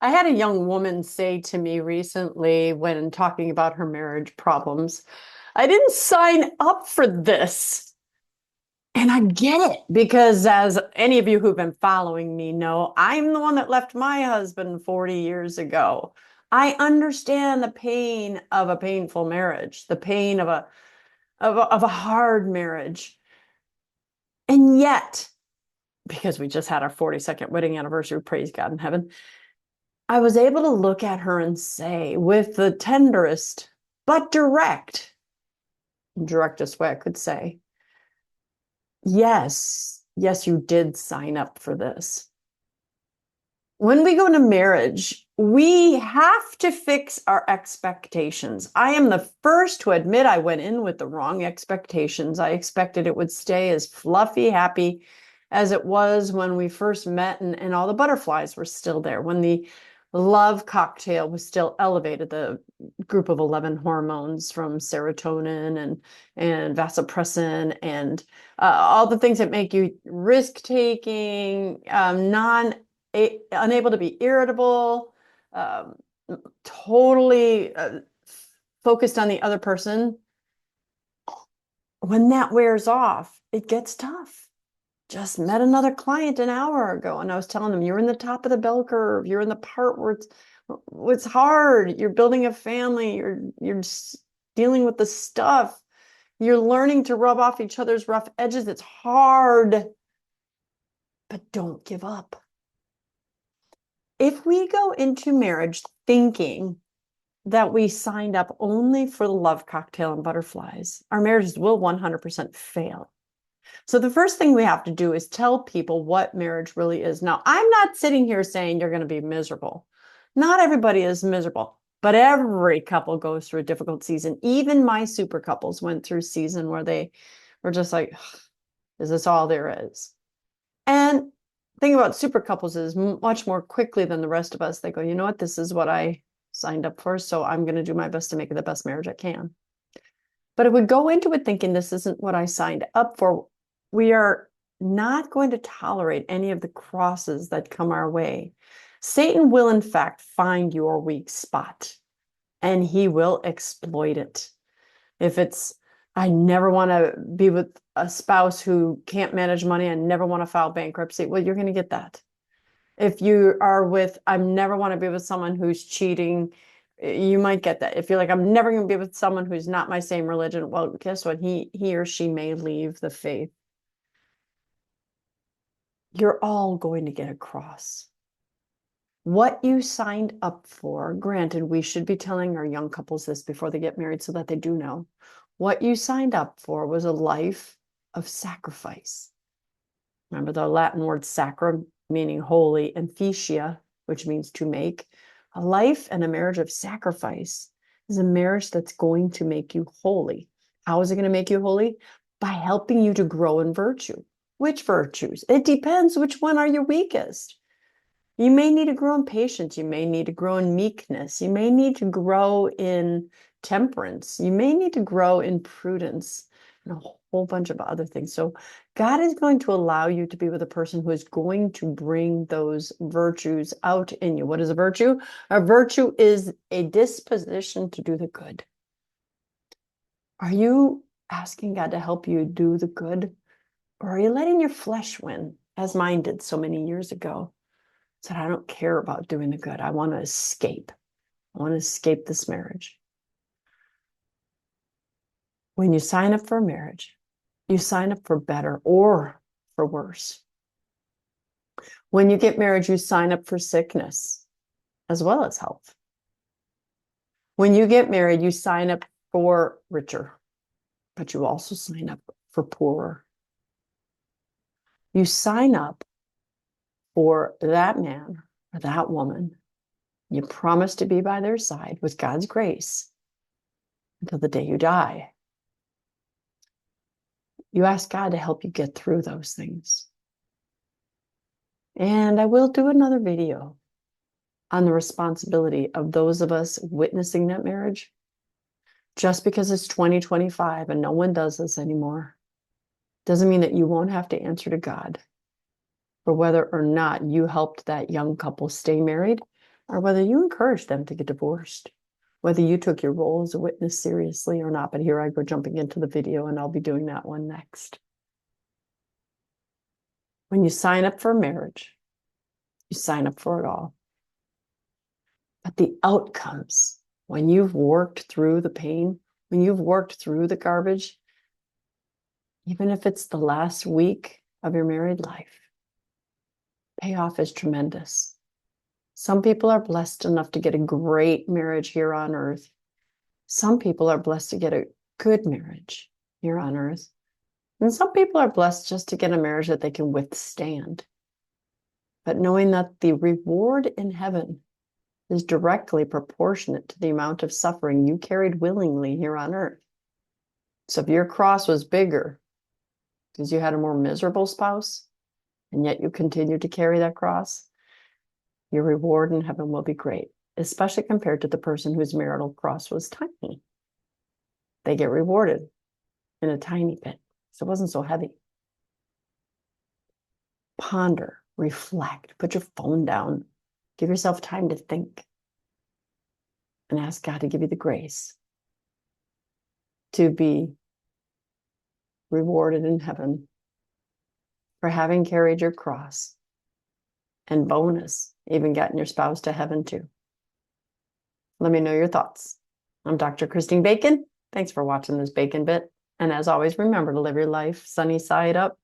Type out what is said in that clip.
I had a young woman say to me recently when talking about her marriage problems, I didn't sign up for this. And I get it because, as any of you who've been following me know, I'm the one that left my husband 40 years ago. I understand the pain of a painful marriage, the pain of a hard marriage. And yet, because we just had our 42nd wedding anniversary, praise God in heaven, I was able to look at her and say, with the tenderest but directest way I could say, yes, you did sign up for this. When we go into marriage, we have to fix our expectations. I am the first to admit I went in with the wrong expectations. I expected it would stay as fluffy, happy as it was when we first met, and all the butterflies were still there, when the love cocktail was still elevated, the group of 11 hormones from serotonin and vasopressin and all the things that make you risk-taking, unable to be irritable, um, totally focused on the other person. When that wears off, it gets tough. Just met another client an hour ago, and I was telling them, you're in the top of the bell curve. You're in the part where it's hard. You're building a family. You're dealing with the stuff. You're learning to rub off each other's rough edges. It's hard, but don't give up. If we go into marriage thinking that we signed up only for the love cocktail and butterflies, our marriages will 100% fail. So the first thing we have to do is tell people what marriage really is. Now, I'm not sitting here saying you're going to be miserable. Not everybody is miserable, but every couple goes through a difficult season. Even my super couples went through a season where they were just like, is this all there is? And the thing about super couples is much more quickly than the rest of us, they go, you know what, this is what I signed up for, so I'm going to do my best to make it the best marriage I can. But if we go into it thinking this isn't what I signed up for, we are not going to tolerate any of the crosses that come our way. Satan will, in fact, find your weak spot, and he will exploit it. If it's, I never want to be with a spouse who can't manage money, I never want to file bankruptcy, well, you're going to get that. If you are with, I never want to be with someone who's cheating, you might get that. If you're like, I'm never going to be with someone who's not my same religion, well, guess what? He or she may leave the faith. You're all going to get a cross. What you signed up for, granted, we should be telling our young couples this before they get married so that they do know. What you signed up for was a life of sacrifice. Remember the Latin word sacrum, meaning holy, and ficia, which means to make. A life and a marriage of sacrifice is a marriage that's going to make you holy. How is it going to make you holy? By helping you to grow in virtue. Which virtues? It depends which one are your weakest. You may need to grow in patience. You may need to grow in meekness. You may need to grow in temperance. You may need to grow in prudence and a whole bunch of other things. So God is going to allow you to be with a person who is going to bring those virtues out in you. What is a virtue? A virtue is a disposition to do the good. Are you asking God to help you do the good? Or are you letting your flesh win, as mine did so many years ago? Said, I don't care about doing the good. I want to escape. I want to escape this marriage. When you sign up for a marriage, you sign up for better or for worse. When you get married, you sign up for sickness as well as health. When you get married, you sign up for richer, but you also sign up for poorer. You sign up for that man or that woman. You promise to be by their side with God's grace until the day you die. You ask God to help you get through those things. And I will do another video on the responsibility of those of us witnessing that marriage. Just because it's 2025 and no one does this anymore doesn't mean that you won't have to answer to God for whether or not you helped that young couple stay married or whether you encouraged them to get divorced, whether you took your role as a witness seriously or not. But here I go jumping into the video, and I'll be doing that one next. When you sign up for marriage, you sign up for it all. But the outcomes, when you've worked through the pain, when you've worked through the garbage, even if it's the last week of your married life, payoff is tremendous. Some people are blessed enough to get a great marriage here on earth. Some people are blessed to get a good marriage here on earth. And some people are blessed just to get a marriage that they can withstand. But knowing that the reward in heaven is directly proportionate to the amount of suffering you carried willingly here on earth. So if your cross was bigger because you had a more miserable spouse, and yet you continued to carry that cross, your reward in heaven will be great, especially compared to the person whose marital cross was tiny. They get rewarded in a tiny bit, so it wasn't so heavy. Ponder, reflect, put your phone down, give yourself time to think, and ask God to give you the grace to be rewarded in heaven for having carried your cross, and bonus, even gotten your spouse to heaven too. Let me know your thoughts. I'm Dr. Christine Bacon. Thanks for watching this Bacon Bit. And as always, remember to live your life sunny side up.